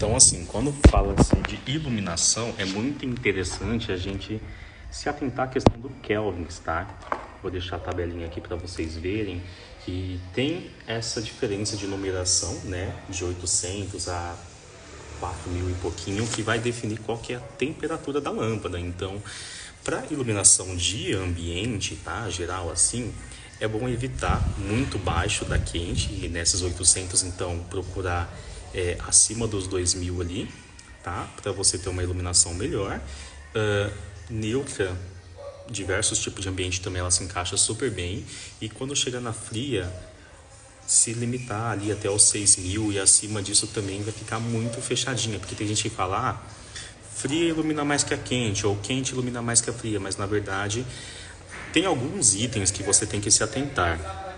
Então, assim, quando fala-se de iluminação, é muito interessante a gente se atentar à questão do kelvins, tá? Vou deixar a tabelinha aqui para vocês verem que tem essa diferença de numeração, né? De 800 a 4.000 e pouquinho, que vai definir qual que é a temperatura da lâmpada. Então, para iluminação de ambiente, tá? Geral assim, é bom evitar muito baixo da quente, e nessas 800, então, procurar acima dos 2.000 ali, tá? Para você ter uma iluminação melhor. Neutra, diversos tipos de ambiente também, ela se encaixa super bem. E quando chega na fria, se limitar ali até os 6.000 e acima disso também vai ficar muito fechadinha, porque tem gente que fala, fria ilumina mais que a quente, ou quente ilumina mais que a fria, mas na verdade tem alguns itens que você tem que se atentar.